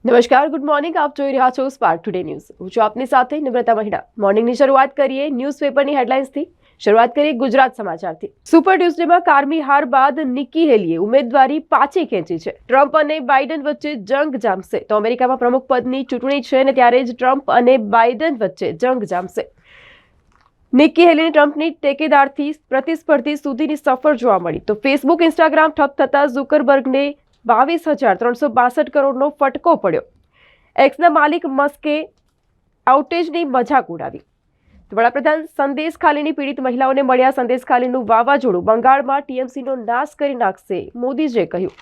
નમસ્કાર, good morning. આપ જોઈ રહ્યા છો સ્પાર્ક ટુડે ન્યૂઝ. હું છું આપની સાથે નિમ્રતા મહિડા. મોર્નિંગની શરૂઆત કરીએ ન્યૂઝપેપરની હેડલાઇન્સથી. શરૂઆત કરીએ ગુજરાત સમાચારથી. સુપર ટ્યુઝડેમાં કારમી હાર બાદ નિકી હેલીએ ઉમેદવારી પાછી ખેંચી છે. ટ્રમ્પ અને બાઇડન વચ્ચે જંગ જામશે. તો અમેરિકામાં પ્રમુખ પદની ચૂંટણી છે અને ત્યારે જ ટ્રમ્પ અને બાઇડન વચ્ચે જંગ જામશે. નિકી હેલીની ટ્રમ્પની ટેકેદારથી પ્રતિસ્પર્ધી સુધીની સફર જોવા મળી. તો ફેસબુક, ઇન્સ્ટાગ્રામ ઠપ થતા ઝુકરબર્ગને 22,362 કરોડનો ફટકો પડ્યો. એક્સના માલિક મસ્કે આઉટેજની મજાક ઉડાવી. વડાપ્રધાન સંદેશખાલીની પીડિત મહિલાઓને મળ્યા. સંદેશખાલીનું વાવાઝોડું બંગાળમાં ટીએમસીનો નાશ કરી નાખશે, મોદીજીએ કહ્યું.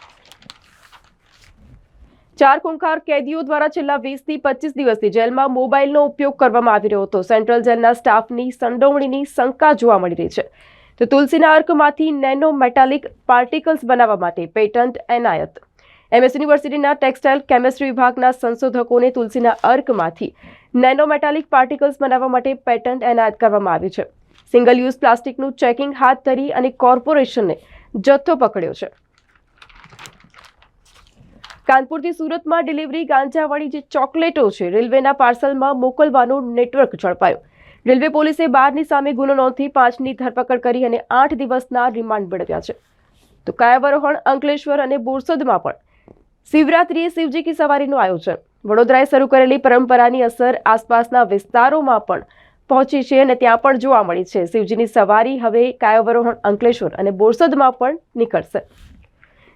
4 ખૂંખાર કેદીઓ દ્વારા છેલ્લા 20થી 25 દિવસથી જેલમાં મોબાઈલનો ઉપયોગ કરવામાં આવી રહ્યો હતો. સેન્ટ્રલ જેલના સ્ટાફની સંડોવણીની શંકા જોવા મળી રહી છે. તો તુલસીના અર્કમાંથી નેનો મેટાલિક પાર્ટિકલ્સ બનાવવા માટે પેટન્ટ એનાયત. એમએસ યુનિવર્સિટીના ટેક્સટાઇલ કેમિસ્ટ્રી વિભાગના સંશોધકોને તુલસીના અર્કમાંથી નેનો મેટાલિક પાર્ટિકલ્સ બનાવવા માટે પેટન્ટ એનાયત કરવામાં આવી છે. સિંગલ યુઝ પ્લાસ્ટિકનું ચેકિંગ હાથ ધરી અને કોર્પોરેશને જથ્થો પકડ્યો છે. કાનપુરથી સુરતમાં ડિલિવરી ગાંજાવાળી જે ચોકલેટો છે રેલવેના પાર્સલમાં મોકલવાનું નેટવર્ક ઝડપાયું. રેલવે પોલીસે 12ની સામે ગુનો નોંધી 5ની ધરપકડ કરી અને 8 દિવસના રિમાન્ડ મેળવ્યા છે. તો કાયાવરોહણ અંકલેશ્વર અને બોરસદમાં પણ શિવરાત્રીએ શિવજી કી સવારીનું આયોજન. વડોદરાએ શરૂ કરેલી પરંપરાની અસર આસપાસના વિસ્તારોમાં પણ પહોંચી છે અને ત્યાં પણ જોવા મળી છે. શિવજીની સવારી હવે કાયાવરોહણ અંકલેશ્વર અને બોરસદમાં પણ નીકળશે.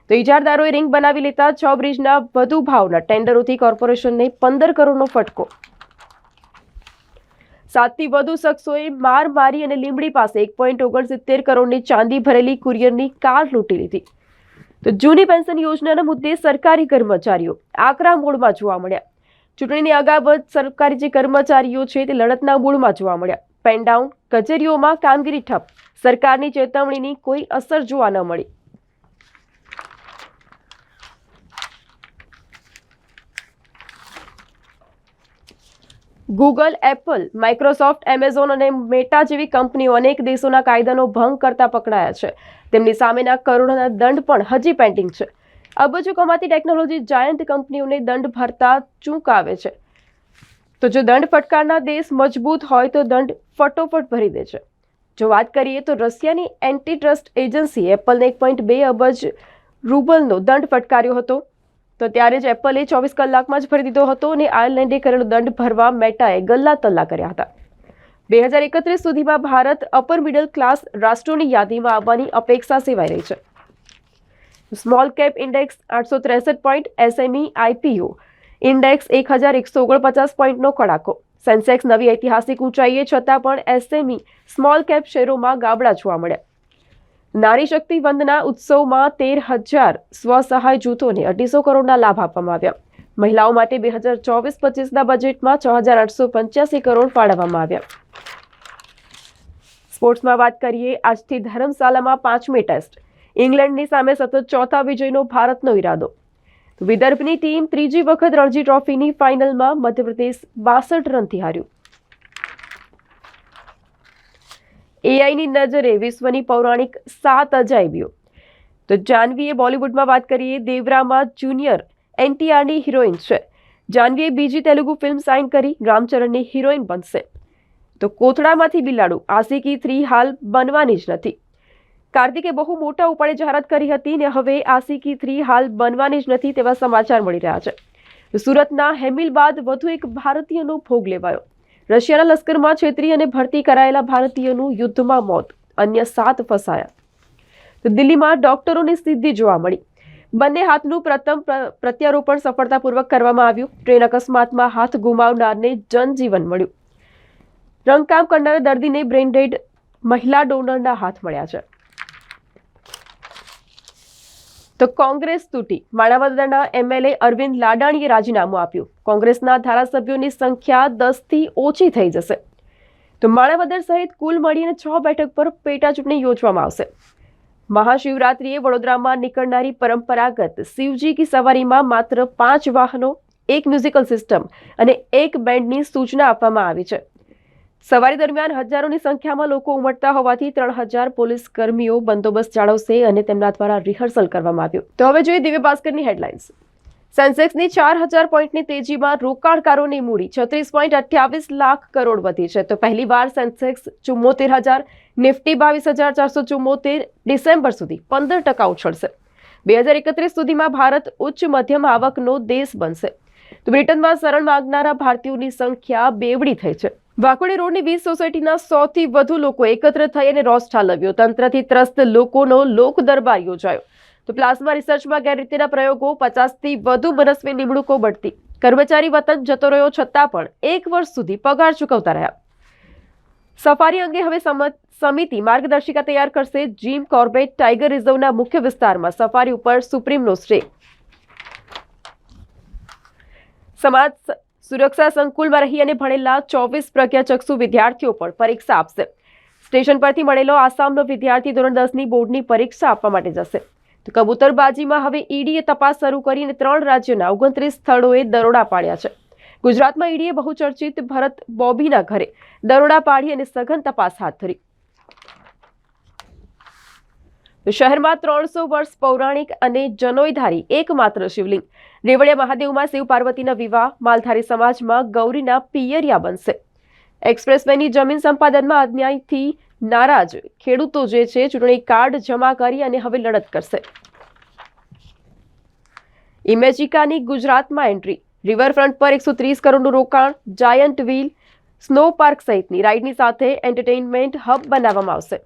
તો ઇજારદારોએ રિંગ બનાવી લેતા 6 બ્રિજના વધુ ભાવના ટેન્ડરોથી કોર્પોરેશનને 15 કરોડનો ફટકો. 7થી વધુ શખ્સોએ માર મારી અને લીંબડી પાસે 1.69 કરોડની ચાંદી ભરેલી કુરિયરની કાર લૂંટી લીધી. તો જૂની પેન્શન યોજનાના મુદ્દે સરકારી કર્મચારીઓ આકરા મૂડમાં જોવા મળ્યા. ચૂંટણીની અગાઉ સરકારી જે કર્મચારીઓ છે તે લડતના મૂડમાં જોવા મળ્યા. પેન ડાઉન, કચેરીઓમાં કામગીરી ઠપ. સરકારની ચેતવણીની કોઈ અસર જોવા ન મળી. ગૂગલ, એપલ, માઇક્રોસોફ્ટ, એમેઝોન અને મેટા જેવી કંપનીઓ અનેક દેશોના કાયદાનો ભંગ કરતા પકડાયા છે. તેમની સામેના કરોડોના દંડ પણ હજી પેન્ડિંગ છે. અબજો કમાતી ટેકનોલોજી જાયન્ટ કંપનીઓને દંડ ભરતા ચૂકાવે છે. તો જો દંડ ફટકારનાર દેશ મજબૂત હોય તો દંડ ફટોફટ ભરી દે છે. જો વાત કરીએ તો રશિયાની એન્ટી ટ્રસ્ટ એજન્સી એપલને 1.2 અબજ રૂબલનો દંડ ફટકાર્યો હતો. તો ત્યારે જ એપલે 24 કલાકમાં જ ભરી દીધો હતો અને આયર્લેન્ડે કરેલો દંડ ભરવા મેટાએ ગલ્લા તલ્લા કર્યા હતા. 2031 સુધીમાં ભારત અપર મિડલ ક્લાસ રાષ્ટ્રોની યાદીમાં આવવાની અપેક્ષા સેવાઈ રહી છે. Small cap index 863 point, SME IPO index 1149 પોઈન્ટનો કડાકો. સેન્સેક્સ નવી ઐતિહાસિક ઊંચાઈએ છતાં પણ એસએમઈ સ્મોલ કેપ શેરોમાં ગાબડા જોવા મળ્યા. નારી શક્તિ વંદના ઉત્સવમાં 13,000 સ્વસહાય જૂથોને 250 કરોડના લાભ આપવામાં આવ્યા. મહિલાઓ માટે 2024-25ના બજેટમાં 6,885 કરોડ ફાળવવામાં આવ્યા. સ્પોર્ટ્સમાં વાત કરીએ. આજથી ધર્મશાલામાં 5મી ટેસ્ટ. ઇંગ્લેન્ડની સામે સતત 4થા વિજયનો ભારતનો ઈરાદો. વિદર્ભની ટીમ ત્રીજી વખત રણજી ટ્રોફીની ફાઇનલમાં મધ્યપ્રદેશ 62 રનથી હાર્યું. એઆઈની નજરે વિશ્વની પૌરાણિક 7 અજાયબીઓ. તો જાહ્નવીએ બોલિવૂડમાં વાત કરીએ. દેવરામાં જુનિયર એનટીઆરની હિરોઈન છે. જાહ્નવીએ બીજી તેલુગુ ફિલ્મ સાઇન કરી. રામચરણની હિરોઈન બનશે. તો કોથળામાંથી બિલાડું આશિકી 3 હાલ બનવાની જ નથી. કાર્તિકે બહુ મોટા ઉપાડે જાહેરાત કરી હતી ને હવે આશિકી 3 હાલ બનવાની જ નથી તેવા સમાચાર મળી રહ્યા છે. સુરતના હેમિલ બાદ વધુ એક ભારતીયનો ભોગ લેવાયો. રશિયાના લશ્કરમાં છેતરી અને ભરતી કરાયેલા ભારતીયોનું યુદ્ધમાં મોત, અન્ય 7 ફસાયા. તો દિલ્હીમાં ડોક્ટરોની સિદ્ધિ જોવા મળી. બંને હાથનું પ્રથમ પ્રત્યારોપણ સફળતાપૂર્વક કરવામાં આવ્યું. ટ્રેન અકસ્માતમાં હાથ ગુમાવનારને જનજીવન મળ્યું. રંગકામ કરનારા દર્દીને બ્રેઇન ડેડ મહિલા ડોનરના હાથ મળ્યા છે. તો કોંગ્રેસ તૂટી. માણાવદરના એમએલએ અરવિંદ લાડાણીએ રાજીનામું આપ્યું. કોંગ્રેસના ધારાસભ્યોની સંખ્યા 10થી ઓછી થઈ જશે. તો માણાવદર સહિત કુલ મળીને 6 બેઠક પર પેટા ચૂંટણી યોજવામાં આવશે. મહાશિવરાત્રીએ વડોદરામાં નીકળનારી પરંપરાગત શિવજી કી સવારીમાં માત્ર 5 વાહનો, 1 મ્યુઝિકલ સિસ્ટમ અને 1 બેન્ડની સૂચના આપવામાં આવી છે. સવારી દરમિયાન હજારોની સંખ્યામાં લોકો ઉમટતા હોવાથી 3000 પોલીસ કર્મીઓ બંદોબસ્ત જાળવશે અને તેમના દ્વારા રિહર્સલ કરવામાં આવ્યું. તો હવે જોઈએ દિવ્ય ભાસ્કરની હેડલાઇન્સ. સેન્સેક્સની 4,000 પોઈન્ટની તેજીમાં રોકાણકારોની મૂડી 36.28 લાખ કરોડ વધી છે. તો પહેલીવાર સેન્સેક્સ 74,000, નિફ્ટી 22,474 ડિસેમ્બર સુધી 15% ઉછળશે. 2031 સુધીમાં ભારત ઉચ્ચ મધ્યમ આવકનો દેશ બનશે. તો બ્રિટનમાં શરણ માંગનારા ભારતીયોની સંખ્યા બેવડી થઈ છે. વાકોડી રોડની 20 સોસાયટીના 100થી વધુ લોકો એકત્ર થઈ અને રોષ ઠાલવ્યો. તંત્રથી ત્રસ્ત લોકોનો લોક દરબાર યોજાયો. તો પ્લાઝમા રિસર્ચમાં ગેરરીતિના પ્રયોગો, 50થી વધુ મનસ્વી નિમણૂકો બઢતી. કર્મચારી વતન જતો રહ્યો છતાં પણ 1 વર્ષ સુધી પગાર ચૂકવતા રહ્યા. સફારી અંગે હવે સમિતિ માર્ગદર્શિકા તૈયાર કરશે. જીમ કોર્બેટ ટાઈગર રિઝર્વના મુખ્ય વિસ્તારમાં સફારી ઉપર સુપ્રીમનો સ્ટે. સમાજ સુરક્ષા સંકુલમાં રહી અને ભણેલા 24 પ્રજ્ઞાચક્ષુ વિદ્યાર્થીઓ પણ પરીક્ષા આપશે. સ્ટેશન પરથી મળેલો આસામનો વિદ્યાર્થી ધોરણ 10ની બોર્ડની પરીક્ષા આપવા માટે જશે. તો કબૂતરબાજીમાં હવે ઈડીએ તપાસ શરૂ કરીને 3 રાજ્યોના 29 સ્થળોએ દરોડા પાડ્યા છે. ગુજરાતમાં ઈડીએ બહુચર્ચિત ભરત બોબીના ઘરે દરોડા પાડી અને સઘન તપાસ હાથ ધરી. શહેરમાં 300 વર્ષ પૌરાણિક અને જનોઈધારી એકમાત્ર શિવલિંગ. રેવડિયા મહાદેવમાં શિવ પાર્વતીના વિવાહ. માલધારી સમાજમાં ગૌરીના પિયરિયા બનશે. એક્સપ્રેસવેની જમીન સંપાદનમાં અન્યાયથી નારાજ ખેડૂતો જે છે ચૂંટણી કાર્ડ જમા કરી અને હવે લડત કરશે. ઇમેજિકાની ગુજરાતમાં એન્ટ્રી. રિવરફ્રન્ટ પર 130 કરોડનું રોકાણ. જાયન્ટ વ્હીલ, સ્નો પાર્ક સહિતની રાઇડની સાથે એન્ટરટેઇનમેન્ટ હબ બનાવવામાં આવશે.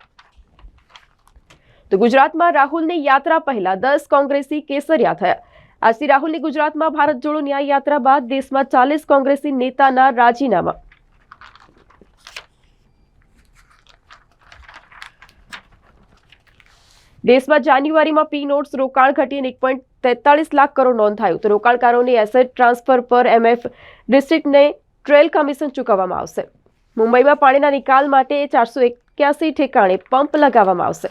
તો ગુજરાતમાં રાહુલની યાત્રા પહેલા 10 કોંગ્રેસી કેસરિયા થયા. આજથી રાહુલની ગુજરાતમાં ભારત જોડો ન્યાય યાત્રા બાદ દેશમાં 40 કોંગ્રેસી નેતાના રાજીનામા. દેશમાં જાન્યુઆરીમાં પી નોટ્સ રોકાણ ઘટીને 1.43 લાખ કરોડ નોંધાયું. તો રોકાણકારોની એસેટ ટ્રાન્સફર પર એમએફ ડિસ્ટ્રિક્ટને ટ્રેલ કમિશન ચૂકવવામાં આવશે. મુંબઈમાં પાણીના નિકાલ માટે 481 ઠેકાણે પંપ લગાવવામાં આવશે.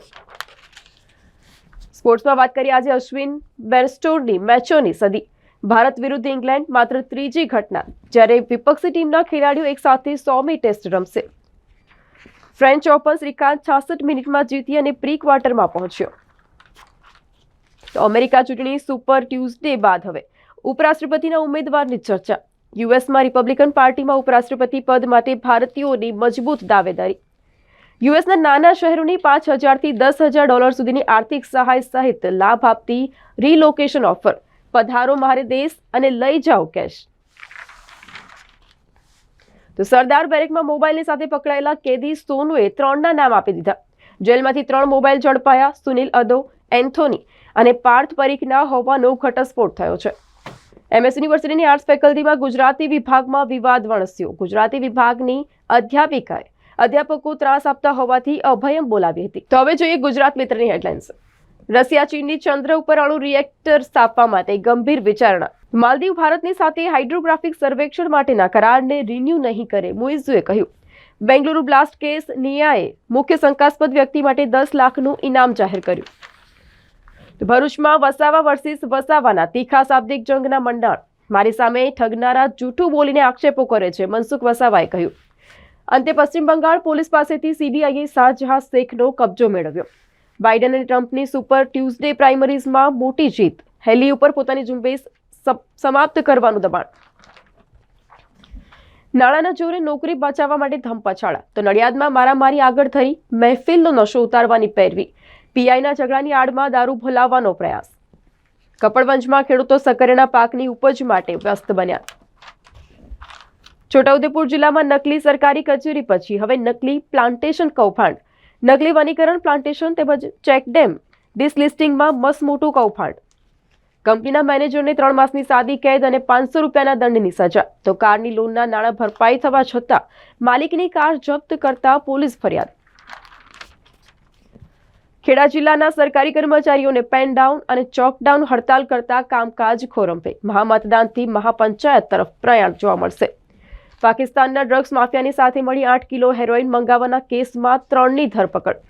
સ્પોર્ટ્સમાં વાત કરીએ આજે અશ્વિન બેરસ્ટોની મેચોની સદી. ભારત વિરુદ્ધ ઇંગ્લેન્ડ માત્ર ત્રીજી ઘટના, જ્યારે વિપક્ષી ટીમના ખેલાડીઓ એકસાથે 100મી ટેસ્ટ રમશે. ફ્રેન્ચ ઓપન શ્રીકાંત 66 મિનિટમાં જીતી અને પ્રી ક્વાર્ટરમાં પહોંચ્યો. તો અમેરિકા ચૂંટણી સુપર ટ્યુઝડે બાદ હવે ઉપરાષ્ટ્રપતિના ઉમેદવારની ચર્ચા. યુએસમાં રિપબ્લિકન પાર્ટીમાં ઉપરાષ્ટ્રપતિ પદ માટે ભારતીયોની મજબૂત દાવેદારી. યુએસના નાના શહેરોની $5,000થી $10,000 સુધીની આર્થિક સહાય સહિત લાભ આપતી રીલોકેશન ઓફર. પધારો મારે દેશ અને લઈ જાઓ કેશ. તો સરદાર બેરેકમાં મોબાઈલની સાથે પકડાયેલા કેદી સોનુએ 3ના નામ આપી દીધા. જેલમાંથી 3 મોબાઈલ ઝડપાયા. સુનિલ અદો, એન્થોની અને પાર્થ પરીખના હોવાનો ઘટસ્ફોટ થયો છે. એમએસ યુનિવર્સિટીની આર્ટ્સ ફેકલ્ટીમાં ગુજરાતી વિભાગમાં વિવાદ વણસ્યો. ગુજરાતી વિભાગની અધ્યાપિકાએ અધ્યાપકો ત્રાસ આપતા હોવાથી અભયમ બોલાવી હતી. તો હવે જોઈએ ગુજરાત મિત્રની હેડલાઇન્સ. રશિયા ચીનની ચંદ્ર ઉપર અણુ રિએક્ટર સ્થાપવા માટે ગંભીર વિચારણા. માલદીવ ભારતની સાથે હાઇડ્રોગ્રાફિક સર્વેક્ષણ માટેના કરારને રિન્યુ નહીં કરે, મુઇઝુએ કહ્યું. બેંગલુરુ બ્લાસ્ટ કેસ નિયાએ મુખ્ય શંકાસ્પદ વ્યક્તિ માટે 10 લાખનું ઇનામ જાહેર કર્યું. ભરૂચમાં વસાવા વર્સિસ વસાવાના તીખા શાબ્દિક જંગના મંડાણ. મારી સામે ઠગનારા જૂઠું બોલીને આક્ષેપો કરે છે, મનસુખ વસાવાએ કહ્યું. અંતે પશ્ચિમ બંગાળ પોલીસ પાસેથી સીબીઆઈએ શાહજહાં શેખનો કબજો મેળવ્યો. બાઇડન અને ટ્રમ્પની સુપર ટ્યુઝડે પ્રાઇમરીઝમાં મોટી જીત. હેલી ઉપર પોતાની ઝુંબેશ સમાપ્ત કરવાનું દબાણ. નાણાંના જોરે નોકરી બચાવવા માટે ધમપછાડા. તો નડિયાદમાં મારામારી આગળ થઈ મહેફિલનો નશો ઉતારવાની પેરવી. પીઆઈના ઝઘડાની આડમાં દારૂ ભલાવવાનો પ્રયાસ. કપડવંજમાં ખેડૂતો સક્કરિયાના પાકની ઉપજ માટે વ્યસ્ત બન્યા. છોટાઉદેપુર જિલ્લામાં નકલી સરકારી કચેરી પછી હવે નકલી પ્લાન્ટેશન કૌભાંડ. નકલી વનીકરણ પ્લાન્ટેશન તેમજ ચેકડેમ ડિસલિસ્ટિંગમાં મસમોટું કૌભાંડ. કંપનીના મેનેજરને 3 માસની સાદી કેદ અને ₹500 દંડની સજા. તો કારની લોનના નાણાં ભરપાઈ થવા છતાં માલિકની કાર જપ્ત કરતા પોલીસ ફરિયાદ. ખેડા જિલ્લાના સરકારી કર્મચારીઓને પેન ડાઉન અને ચોક ડાઉન હડતાલ કરતા કામકાજ ખોરંભે. મહામતદાનથી મહાપંચાયત તરફ પ્રયાણ જોવા મળશે. પાકિસ્તાનના ડ્રગ્સ માફિયાની સાથે મળી 8 કિલો હેરોઇન મંગાવવાના કેસમાં 3ની ધરપકડ.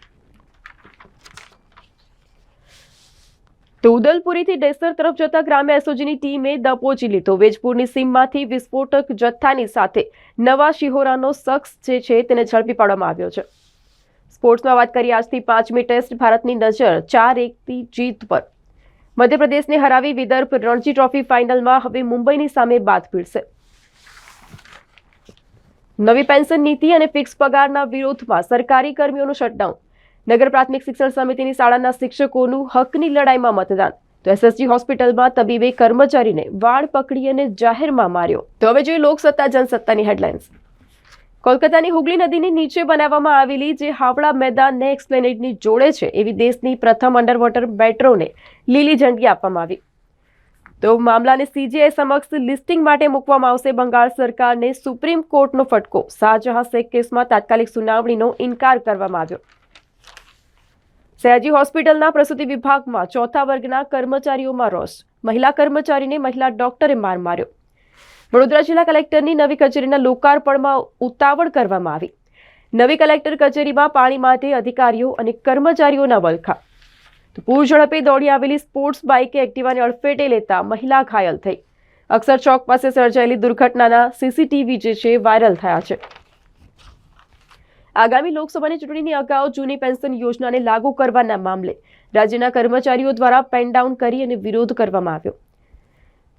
તો ઉદલપુરીથી ડેસર તરફ જતા ગ્રામ્ય એસઓજીની ટીમે દબોચી લીધો. વેજપુરની સીમમાંથી વિસ્ફોટક જથ્થાની સાથે નવા શિહોરાનો શખ્સ જે છે તેને ઝડપી પાડવામાં આવ્યો છે. સ્પોર્ટ્સમાં વાત કરીએ આજથી 5મી ટેસ્ટ. ભારતની નજર 4-1થી જીત પર. મધ્યપ્રદેશને હરાવી વિદર્ભ રણજી ટ્રોફી ફાઇનલમાં હવે મુંબઈની સામે બાદ ભીડશે. નવી પેન્શન નીતિ અને ફિક્સ પગારના વિરોધમાં સરકારી કર્મીઓનું શટડાઉન. નગર પ્રાથમિક શિક્ષણ સમિતિની શાળાના શિક્ષકોનું હકની લડાઈમાં મતદાન. તો એસએસજી હોસ્પિટલમાં તબીબે કર્મચારીને વાળ પકડી અને જાહેરમાં માર્યો. તો હવે જોઈએ લોકસત્તા જનસત્તાની હેડલાઇન્સ. કોલકાતાની હુગલી નદીની નીચે બનાવવામાં આવેલી જે હાવડા મેદાનને એક્સપ્લેનેડની જોડે છે એવી દેશની પ્રથમ અંડરવોટર મેટ્રોને લીલી ઝંડી આપવામાં આવી. તો મામલાને સીજીઆઈ સમક્ષ લિસ્ટિંગ માટે મૂકવામાં આવશે. બંગાળ સરકારને સુપ્રીમ કોર્ટનો ફટકો. શાહજહાં શેખ કેસમાં તાત્કાલિક સુનાવણીનો ઇનકાર કરવામાં આવ્યો. સયાજી હોસ્પિટલના પ્રસૂતિ વિભાગમાં ચોથા વર્ગના કર્મચારીઓમાં રોષ. મહિલા કર્મચારીને મહિલા ડોક્ટરે માર માર્યો. વડોદરા જિલ્લા કલેક્ટરની નવી કચેરીના લોકાર્પણમાં ઉતાવળ કરવામાં આવી. નવી કલેક્ટર કચેરીમાં પાણી માટે અધિકારીઓ અને કર્મચારીઓના વલખા. તો પૂર ઝડપે દોડી આવેલી સ્પોર્ટ્સ બાઇકે એક્ટિવાને અડફેટે લેતા મહિલા ઘાયલ થઈ. અક્ષર ચોક પાસે સર્જાયેલી દુર્ઘટનાના સીસીટીવી જે છે વાયરલ થયા છે. આગામી લોકસભાની ચૂંટણીની અગાઉ જૂની પેન્શન યોજનાને લાગુ કરવાના મામલે રાજ્યના કર્મચારીઓ દ્વારા પેન ડાઉન કરી અને વિરોધ કરવામાં આવ્યો.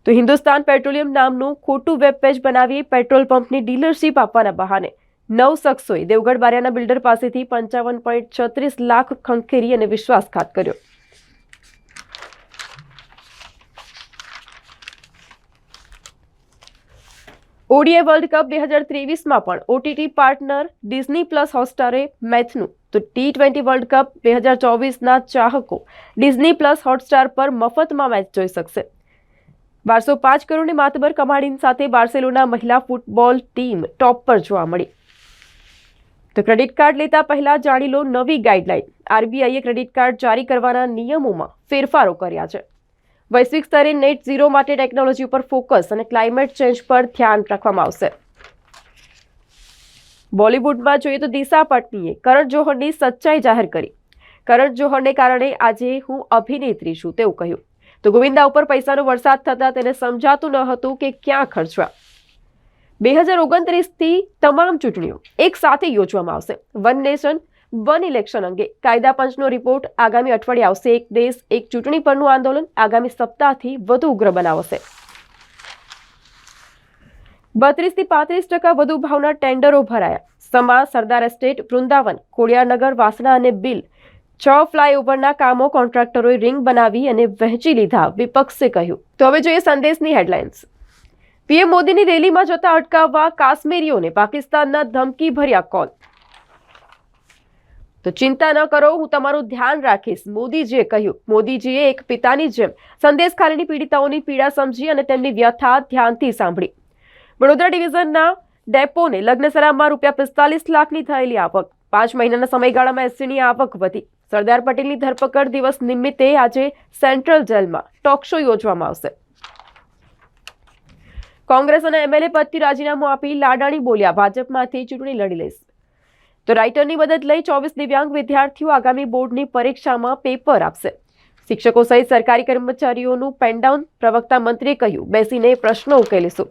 તો હિન્દુસ્તાન પેટ્રોલિયમ નામનું ખોટું વેબ પેજ બનાવી પેટ્રોલ પંપની ડીલરશીપ આપવાના બહાને 9 શખ્સોએ દેવગઢ બારિયાના બિલ્ડર પાસેથી 55.36 લાખ ખંખેરી અને વિશ્વાસઘાત કર્યો. ઓડીઆઈ વર્લ્ડ કપ 2023માં પણ ઓટીટી પાર્ટનર ડિઝની પ્લસ હોટસ્ટારે મેચનું. તો T20 વર્લ્ડ કપ 2024ના ચાહકો ડિઝની પ્લસ હોટસ્ટાર પર મફતમાં મેચ જોઈ શકશે. 1205 કરોડની માતબર કમાણી સાથે બાર્સેલોના મહિલા ફૂટબોલ ટીમ ટોપ પર જોવા મળી. તો ક્રેડિટ કાર્ડ લેતા પહેલા જાણી લો નવી ગાઈડલાઈન. આરબીઆઈએ ક્રેડિટ કાર્ડ જારી કરવાના નિયમોમાં ફેરફારો કર્યા છે. વૈશ્વિક સ્તરે નેટ ઝીરો માટે ટેકનોલોજી પર ફોકસ અને ક્લાઇમેટ ચેન્જ પર ધ્યાન રાખવામાં આવશે. બોલિવૂડમાં જોઈએ તો દિશા પટનીએ કરણ જોહરની સચ્ચાઈ જાહેર કરી. કરણ જોહરને કારણે આજે હું અભિનેત્રી છું તેવું કહ્યું. તો ગોવિંદા ઉપર પૈસાનો વરસાદ થતાં તેને સમજાતું ન હતું કે ક્યાં ખર્ચવા. 2029થી તમામ ચૂંટણીઓ એક સાથે યોજવામાં આવશે. વન નેશન વન ઇલેક્શન અંગે કાયદા પંચનો રિપોર્ટ આગામી અઠવાડિયે આવશે. એક દેશ એક ચૂંટણી પરનું આંદોલન આગામી સપ્તાહથી વધુ ઉગ્ર બનાવશે. 32 થી 35% વધુ ભાવના ટેન્ડરો ભરાયા. સમા, સરદાર એસ્ટેટ, વૃંદાવન, ખોડિયારનગર, વાસણા અને બિલ 6 ફ્લાયઓવરના કામો કોન્ટ્રાક્ટરોએ રિંગ બનાવી અને વહેંચી લીધા, વિપક્ષે કહ્યું. તો હવે જોઈએ સંદેશની હેડલાઇન્સ. પીએમ મોદીની રેલીમાં જતા અટકાવવા કાશ્મીરીઓને પાકિસ્તાનના ધમકી ભર્યા કોલ. તો ચિંતા ન કરો, હું તમારું ધ્યાન રાખીશ, મોદીજીએ કહ્યું. મોદીજીએ એક પિતાની જેમ સંદેશ ખાલીની પીડિતાઓની પીડા સમજી અને તેમની વ્યથા ધ્યાનથી સાંભળી. વડોદરા ડિવિઝનના ડેપોને લગ્નસરામાં ₹45 લાખની થયેલી આવક. 5 મહિનાના સમયગાળામાં એસટીની આવક વધી. સરદાર પટેલની ધરપકડ દિવસ નિમિત્તે આજે સેન્ટ્રલ જેલમાં ટોક શો યોજવામાં આવશે. કોંગ્રેસ અને એમએલએ પદથી રાજીનામું આપી લાડાણી બોલ્યા, ભાજપમાંથી ચૂંટણી લડી લઈશ. તો રાઇટરની મદદ લઈ 24 દિવ્યાંગ વિદ્યાર્થીઓ આગામી બોર્ડની પરીક્ષામાં પેપર આપશે. શિક્ષકો સહિત સરકારી કર્મચારીઓનું પેન ડાઉન. પ્રવક્તા મંત્રીએ કહ્યું, બેસીને પ્રશ્નો ઉકેલીશું.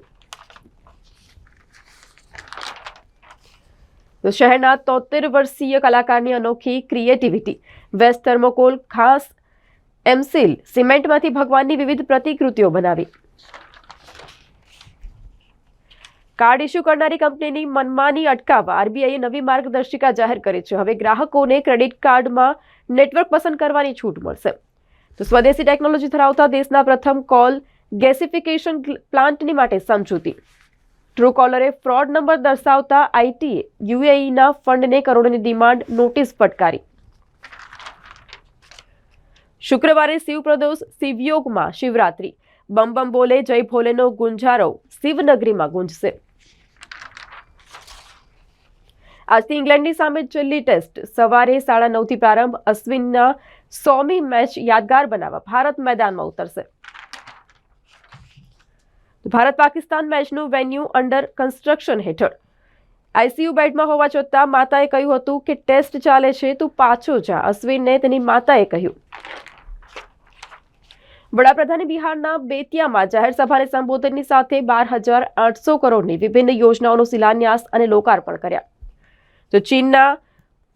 તો શહેરના 73 વર્ષીય કલાકારની અનોખી ક્રિએટિવિટી. વેસ્ટ થર્મોકોલ ખાસ એમસીલ સિમેન્ટમાંથી ભગવાનની વિવિધ પ્રતિકૃતિઓ બનાવી. કાર્ડ ઇસ્યુ કરનારી કંપનીની મનમાની અટકાવવા આરબીઆઈએ નવી માર્ગદર્શિકા જાહેર કરી છે. હવે ગ્રાહકોને ક્રેડિટ કાર્ડમાં નેટવર્ક પસંદ કરવાની છૂટ મળશે. તો સ્વદેશી ટેકનોલોજી ધરાવતા દેશના પ્રથમ કોલ ગેસિફિકેશન પ્લાન્ટની માટે સમજૂતી. ટ્રુ કોલરે ફ્રોડ નંબર દર્શાવતા આઈટીએ યુએઈના ફંડને કરોડોની ડિમાન્ડ નોટિસ ફટકારી. શુક્રવારે શિવપ્રદોષ શિવયોગમાં શિવરાત્રી. બમ બમ બોલે જય ભોલેનો ગુંજારો શિવનગરીમાં ગુંજશે. આજથી ઇંગ્લેન્ડની સામે છેલ્લી ટેસ્ટ. સવારે 9:30થી પ્રારંભ. અશ્વિનના 100મી મેચ યાદગાર બનાવવા ભારત મેદાનમાં ઉતરશે. ભારત પાકિસ્તાન મેચનું વેન્યુ અંડર કન્સ્ટ્રક્શન હેઠળ. આઈસીયુ બેડમાં હોવા છતાં માતાએ કહ્યું હતું કે ટેસ્ટ ચાલે છે, તું પાછો જા, અશ્વિનને તેની માતાએ કહ્યું. વડાપ્રધાને બિહારના બેતિયામાં જાહેર સભાને સંબોધનની સાથે 12,800 કરોડની વિભિન્ન યોજનાઓનો શિલાન્યાસ અને લોકાર્પણ કર્યા. તો ચીનના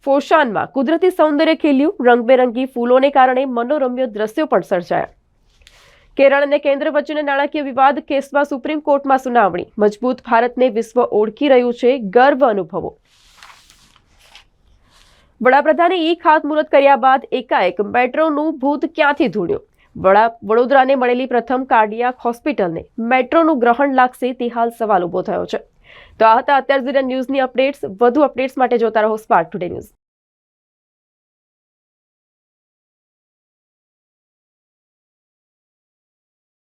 ફોશાનમાં કુદરતી સૌંદર્ય ખીલ્યું. રંગબેરંગી ફૂલોને કારણે મનોરમ્ય દ્રશ્યો પણ સર્જાયા. કેરળ અને કેન્દ્ર વચ્ચેના નાણાકીય વિવાદ કેસમાં સુપ્રીમ કોર્ટમાં સુનાવણી. મજબૂત ભારતને વિશ્વ ઓળખી રહ્યું છે, ગર્વ અનુભવો. વડાપ્રધાને ખાતમુહૂર્ત કર્યા બાદ એકાએક મેટ્રોનું ભૂત ક્યાંથી ધૂળ્યું? વડોદરાને મળેલી પ્રથમ કાર્ડિયાક હોસ્પિટલને મેટ્રોનું ગ્રહણ લાગશે તે હાલ સવાલ ઉભો થયો છે. તો આ હતા અત્યાર સુધીના ન્યૂઝની અપડેટ્સ. વધુ અપડેટ્સ માટે જોતા રહો સ્પાર્ક ટુડે ન્યૂઝ.